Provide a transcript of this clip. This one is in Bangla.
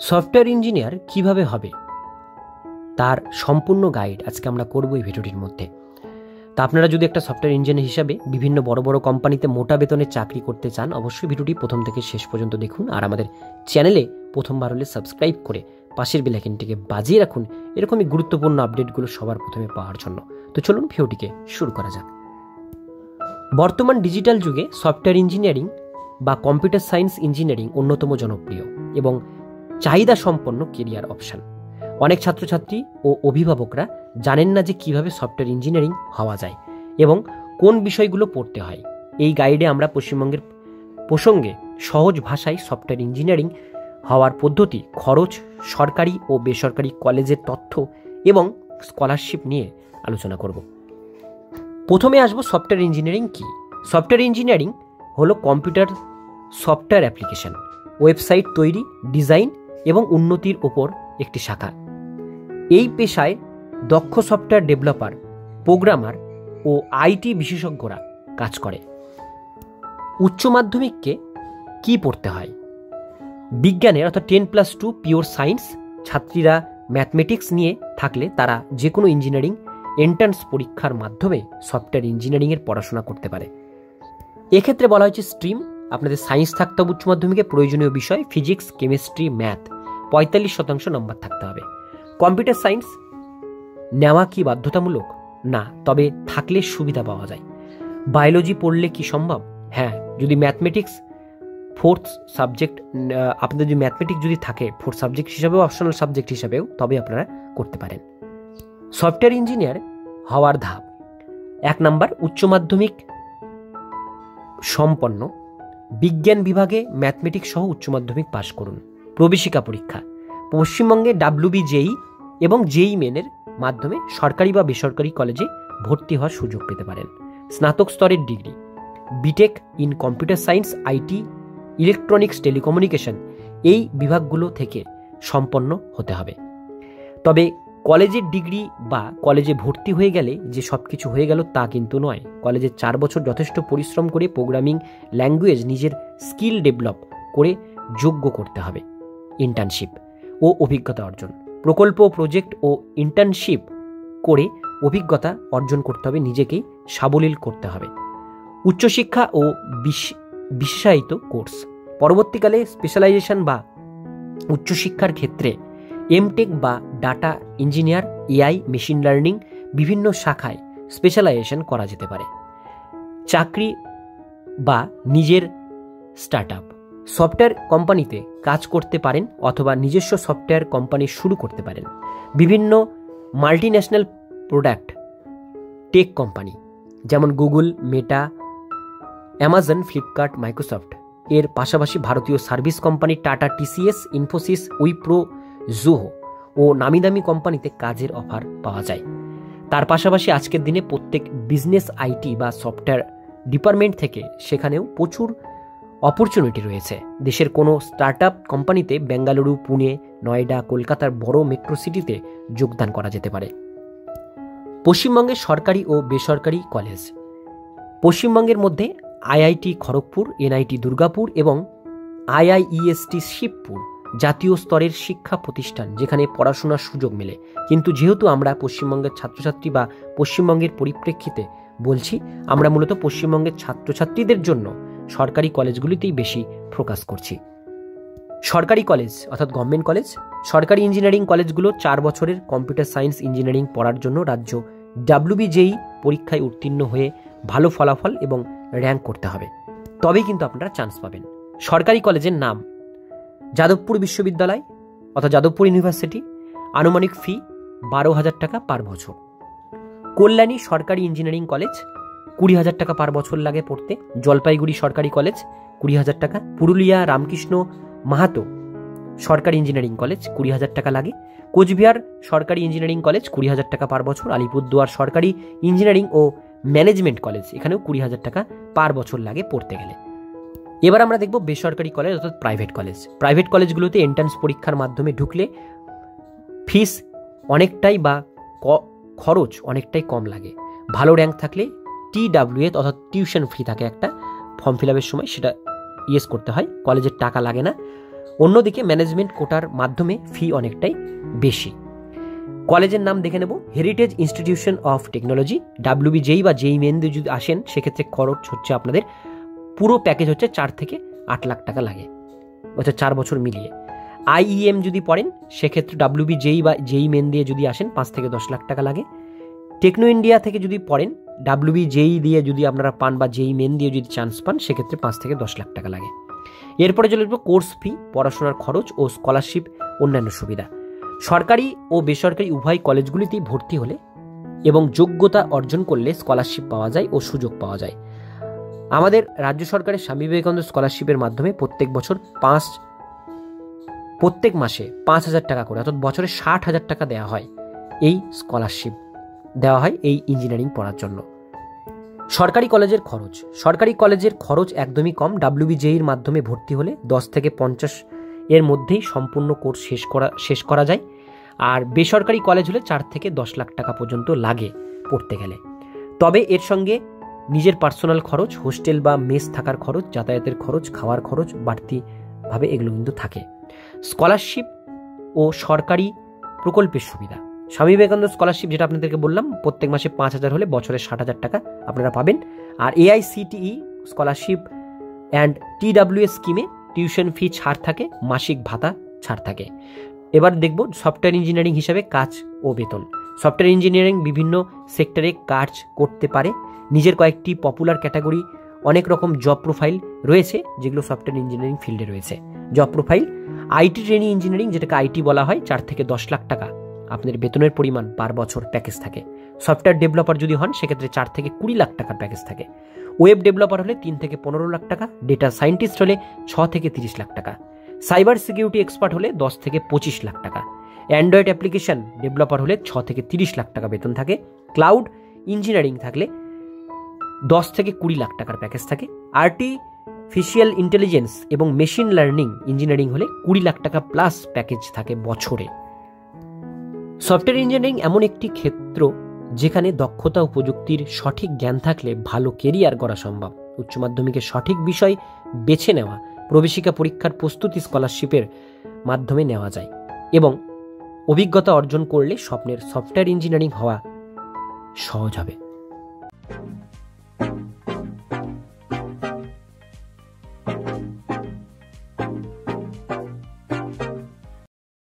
সফটওয়্যার ইঞ্জিনিয়ার কিভাবে হবে তার সম্পূর্ণ গাইড আজকে আমরা করব এই ভিডিওটির মধ্যে। তা আপনারা যদি একটা সফটওয়্যার ইঞ্জিনিয়ার হিসাবে বিভিন্ন বড় বড় কোম্পানিতে মোটা বেতনে চাকরি করতে চান, অবশ্যই ভিডিওটি প্রথম থেকে শেষ পর্যন্ত দেখুন। আর আমাদের চ্যানেলে প্রথমবার হলে সাবস্ক্রাইব করে পাশের বেল আইকনটিকে বাজিয়ে রাখুন এরকমই গুরুত্বপূর্ণ আপডেটগুলো সবার প্রথমে পাওয়ার জন্য। তো চলুন ভিডিওটিকে শুরু করা যাক। বর্তমান ডিজিটাল যুগে সফটওয়্যার ইঞ্জিনিয়ারিং বা কম্পিউটার সায়েন্স ইঞ্জিনিয়ারিং অন্যতম জনপ্রিয় এবং চাহিদা সম্পন্ন কেরিয়ার অপশন। অনেক ছাত্রছাত্রী ও অভিভাবকরা জানেন না যে কিভাবে সফটওয়্যার ইঞ্জিনিয়ারিং হওয়া যায় এবং কোন বিষয়গুলো পড়তে হয়। এই গাইডে আমরা পশ্চিমবঙ্গের প্রসঙ্গে সহজ ভাষায় সফটওয়্যার ইঞ্জিনিয়ারিং হওয়ার পদ্ধতি, খরচ, সরকারি ও বেসরকারি কলেজের তথ্য এবং স্কলারশিপ নিয়ে আলোচনা করব। প্রথমে আসবো সফটওয়্যার ইঞ্জিনিয়ারিং কি। সফটওয়্যার ইঞ্জিনিয়ারিং হলো কম্পিউটার সফটওয়্যার অ্যাপ্লিকেশন, ওয়েবসাইট তৈরি, ডিজাইন এবং উন্নতির ওপর একটি শাখা। এই পেশায় দক্ষ সফটওয়্যার ডেভেলপার, প্রোগ্রামার ও আইটি বিশেষজ্ঞরা কাজ করে। উচ্চ মাধ্যমিককে কি পড়তে হয়? বিজ্ঞানের অর্থাৎ 10+2 পিওর সায়েন্স ছাত্রীরা ম্যাথমেটিক্স নিয়ে থাকলে তারা যে কোনো ইঞ্জিনিয়ারিং এন্ট্রান্স পরীক্ষার মাধ্যমে সফটওয়্যার ইঞ্জিনিয়ারিংয়ের পড়াশোনা করতে পারে। এক্ষেত্রে বলা হয়েছে স্ট্রিম আপনাদের সায়েন্স থাকতে হবে উচ্চ মাধ্যমিকে, প্রয়োজনীয় বিষয় ফিজিক্স, কেমিস্ট্রি, ম্যাথ, 45% নম্বর থাকতে হবে। কম্পিউটার সায়েন্স নেওয়া কি বাধ্যতামূলক? না, তবে থাকলে সুবিধা পাওয়া যায়। বায়োলজি পড়লে কি সম্ভব? হ্যাঁ, যদি ম্যাথমেটিক্স ফোর্থ সাবজেক্ট আপনাদের যদি ম্যাথমেটিক্স যদি থাকে ফোর্থ সাবজেক্ট হিসাবেও, অপশনাল সাবজেক্ট হিসাবেও, তবে আপনারা করতে পারেন। সফটওয়্যার ইঞ্জিনিয়ার হওয়ার ধাপ: 1 নাম্বার, উচ্চ মাধ্যমিক সম্পন্ন, বিজ্ঞান বিভাগে ম্যাথমেটিক্স সহ উচ্চ মাধ্যমিক পাশ করুন। প্রবেশিকা পরীক্ষা: পশ্চিমবঙ্গে WBJEE এবং JEE মেনের মাধ্যমে সরকারি বা বেসরকারি কলেজে ভর্তি হওয়ার সুযোগ পেতে পারেন। স্নাতক স্তরের degree BTech in computer science, IT, electronics, telecommunication এই বিভাগগুলো থেকে সম্পন্ন হতে হবে। তবে কলেজের ডিগ্রি বা কলেজে ভর্তি হয়ে গেলে যে সব কিছু হয়ে গেল তা কিন্তু নয়। কলেজের 4 বছর যথেষ্ট পরিশ্রম করে প্রোগ্রামিং ল্যাঙ্গুয়েজ নিজের স্কিল ডেভেলপ করে যোগ্য করতে হবে। ইন্টার্নশিপ ও অভিজ্ঞতা অর্জন: প্রকল্প, প্রজেক্ট ও ইন্টার্নশিপ করে অভিজ্ঞতা অর্জন করতে হবে, নিজেকেই সাবলীল করতে হবে। উচ্চশিক্ষা ও বিশেষায়িত কোর্স: পরবর্তীকালে স্পেশালাইজেশন বা উচ্চশিক্ষার ক্ষেত্রে এমটেক বা data engineer, AI, machine learning বিভিন্ন শাখায় স্পেশালাইজেশন করা যেতে পারে। চাকরি বা নিজের স্টার্টআপ: সফটওয়্যার কোম্পানিতে কাজ করতে পারেন অথবা নিজস্ব সফটওয়্যার কোম্পানি শুরু করতে পারেন। বিভিন্ন মাল্টিন্যাশনাল প্রোডাক্ট টেক কোম্পানি যেমন Google, Meta, Amazon, Flipkart, Microsoft এর পাশাপাশি ভারতীয় service company Tata, TCS, Infosys, Wipro, Zoho ও নামিদামি কোম্পানিতে কাজের অফার পাওয়া যায়। তার পাশাপাশি আজকের দিনে প্রত্যেক বিজনেস আইটি বা সফটওয়্যার ডিপার্টমেন্ট থেকে সেখানেও প্রচুর অপরচুনিটি রয়েছে। দেশের কোনো স্টার্টআপ কোম্পানিতে বেঙ্গালুরু, পুনে, নয়ডা, কলকাতার বড় মেট্রো সিটিতে যোগদান করা যেতে পারে। পশ্চিমবঙ্গের সরকারি ও বেসরকারি কলেজ: পশ্চিমবঙ্গের মধ্যে আইআইটি খড়গপুর, এনআইটি দুর্গাপুর এবং আইআইইএসটি শিবপুর জাতীয় স্তরের শিক্ষা প্রতিষ্ঠান যেখানে পড়াশোনার সুযোগ মেলে। কিন্তু যেহেতু আমরা পশ্চিমবঙ্গের ছাত্রছাত্রী বা পশ্চিমবঙ্গের পরিপ্রেক্ষিতে বলছি, আমরা মূলত পশ্চিমবঙ্গের ছাত্রছাত্রীদের জন্য সরকারি কলেজগুলিতেই বেশি ফোকাস করছি। সরকারি কলেজ অর্থাৎ গভর্নমেন্ট কলেজ: সরকারি ইঞ্জিনিয়ারিং কলেজগুলো 4 বছরের কম্পিউটার সায়েন্স ইঞ্জিনিয়ারিং পড়ার জন্য রাজ্য WBJEE পরীক্ষায় উত্তীর্ণ হয়ে ভালো ফলাফল এবং র্যাঙ্ক করতে হবে, তবেই কিন্তু আপনারা চান্স পাবেন। সরকারি কলেজের নাম: যাদবপুর বিশ্ববিদ্যালয় অর্থাৎ যাদবপুর ইউনিভার্সিটি, আনুমানিক ফি 12,000 টাকা পার বছর। কল্যাণী সরকারি ইঞ্জিনিয়ারিং কলেজ 20,000 টাকা পার বছর লাগে পড়তে। জলপাইগুড়ি সরকারি কলেজ 20,000 টাকা। পুরুলিয়া রামকৃষ্ণ মাহাতো সরকারি ইঞ্জিনিয়ারিং কলেজ 20,000 টাকা লাগে। কোচবিহার সরকারি ইঞ্জিনিয়ারিং কলেজ 20,000 টাকা পার বছর। আলিপুরদুয়ার সরকারি ইঞ্জিনিয়ারিং ও ম্যানেজমেন্ট কলেজ, এখানেও 20,000 টাকা পার বছর লাগে পড়তে গেলে। এবার আমরা দেখব বেসরকারি কলেজ অর্থাৎ প্রাইভেট কলেজ। প্রাইভেট কলেজগুলোতে এন্ট্রান্স পরীক্ষার মাধ্যমে ঢুকলে ফিস অনেকটাই বা খরচ অনেকটাই কম লাগে। ভালো র্যাঙ্ক থাকলে TWA অর্থাৎ টিউশন ফি থাকে একটা, ফর্ম ফিল আপের সময় সেটা ইয়েস করতে হয়, কলেজের টাকা লাগে না। অন্যদিকে ম্যানেজমেন্ট কোটার মাধ্যমে ফি অনেকটাই বেশি। কলেজের নাম দেখে নেব, heritage institution of technology. WB জেই বা জেই মেন দিয়ে যদি আসেন সেক্ষেত্রে খরচ হচ্ছে আপনাদের পুরো প্যাকেজ হচ্ছে 4 থেকে 8 লাখ টাকা লাগে, অর্থাৎ 4 বছর মিলিয়ে। আইইএম যদি পড়েন সেক্ষেত্রে ডাব্লিউবি জেই বা জেই মেন দিয়ে যদি আসেন 5 থেকে 10 লাখ টাকা লাগে। টেকনো ইন্ডিয়া থেকে যদি পড়েন, ডাব্লিউবি জেই দিয়ে যদি আপনারা পান বা জেই মেন দিয়ে যদি চান্স পান সেক্ষেত্রে 5 থেকে 10 লাখ টাকা লাগে। এরপরে চলে আসবো কোর্স ফি, পড়াশোনার খরচ ও স্কলারশিপ, অন্যান্য সুবিধা। সরকারি ও বেসরকারি উভয় কলেজগুলিতেই ভর্তি হলে এবং যোগ্যতা অর্জন করলে স্কলারশিপ পাওয়া যায় ও সুযোগ পাওয়া যায়। আমাদের রাজ্য সরকারের স্বামী বিবেকানন্দ স্কলারশিপের মাধ্যমে প্রত্যেক মাসে 5,000 টাকা করে, অর্থাৎ বছরে 60,000 টাকা দেওয়া হয়। এই স্কলারশিপ দেওয়া হয় এই ইঞ্জিনিয়ারিং পড়ার জন্য। সরকারি কলেজের খরচ একদমই কম। ডাব্লিউবি জেইর মাধ্যমে ভর্তি হলে 10 থেকে 50 এর মধ্যেই সম্পূর্ণ কোর্স শেষ করা যায়। আর বেসরকারি কলেজ হলে 4 থেকে 10 লাখ টাকা পর্যন্ত লাগে পড়তে গেলে। তবে এর সঙ্গে নিজের পার্সোনাল খরচ, হোস্টেল বা মেস থাকার খরচ, যাতায়াতের খরচ, খাওয়ার খরচ বাড়তিভাবে এগুলো কিন্তু থাকে। স্কলারশিপ ও সরকারি প্রকল্পের সুবিধা। স্বামী বিবেকানন্দ স্কলারশিপ যেটা আপনাদেরকে বললাম, প্রত্যেক মাসে 5,000 হলে বছরে 60,000 টাকা আপনারা পাবেন। আর এআইসিটিই স্কলারশিপ অ্যান্ড টিডাব্লিউএস স্কিমে টিউশন ফি ছাড় থাকে, মাসিক ভাতা ছাড় থাকে। এবার দেখব সফটওয়্যার ইঞ্জিনিয়ারিং হিসাবে কাজ ও বেতন। সফটওয়্যার ইঞ্জিনিয়ারিং বিভিন্ন সেক্টরে কাজ করতে পারে। নিজের কয়েকটি পপুলার ক্যাটাগরি, অনেক রকম জব প্রোফাইল রয়েছে যেগুলো সফটওয়্যার ইঞ্জিনিয়ারিং ফিল্ডে রয়েছে। Job profile, IT training engineering, যেটাকে আইটি বলা হয়, 4 থেকে 10 লাখ টাকা আপনাদের বেতনের পরিমাণ পার বছর প্যাকেজ থাকে। সফটওয়্যার ডেভেলপার যদি হন সেক্ষেত্রে 4 থেকে 20 লাখ টাকার প্যাকেজ থাকে। ওয়েব ডেভেলপার হলে 3 থেকে 15 লাখ টাকা। ডেটা সায়েন্টিস্ট হলে 6 থেকে 30 লাখ টাকা। সাইবার সিকিউরিটি এক্সপার্ট হলে 10 থেকে 25 লাখ টাকা। অ্যান্ড্রয়েড অ্যাপ্লিকেশন ডেভেলপার হলে 6 থেকে 30 লাখ টাকা বেতন থাকে। ক্লাউড ইঞ্জিনিয়ারিং থাকলে 10 থেকে 20 লাখ টাকার প্যাকেজ থাকে। আর্টিফিশিয়াল ইন্টেলিজেন্স এবং মেশিন লার্নিং ইঞ্জিনিয়ারিং হলে 20 লাখ টাকা প্লাস প্যাকেজ থাকে বছরে। সফটওয়্যার ইঞ্জিনিয়ারিং এমন একটি ক্ষেত্র যেখানে দক্ষতা ও প্রযুক্তির সঠিক জ্ঞান থাকলে ভালো কেরিয়ার গড়া সম্ভব। উচ্চ মাধ্যমিকে সঠিক বিষয় বেছে নেওয়া, প্রবেশিকা পরীক্ষার প্রস্তুতি স্কলারশিপের মাধ্যমে নেওয়া যায় এবং অভিজ্ঞতা অর্জন করলে স্বপ্নের সফটওয়্যার ইঞ্জিনিয়ারিং হওয়া সহজ হবে।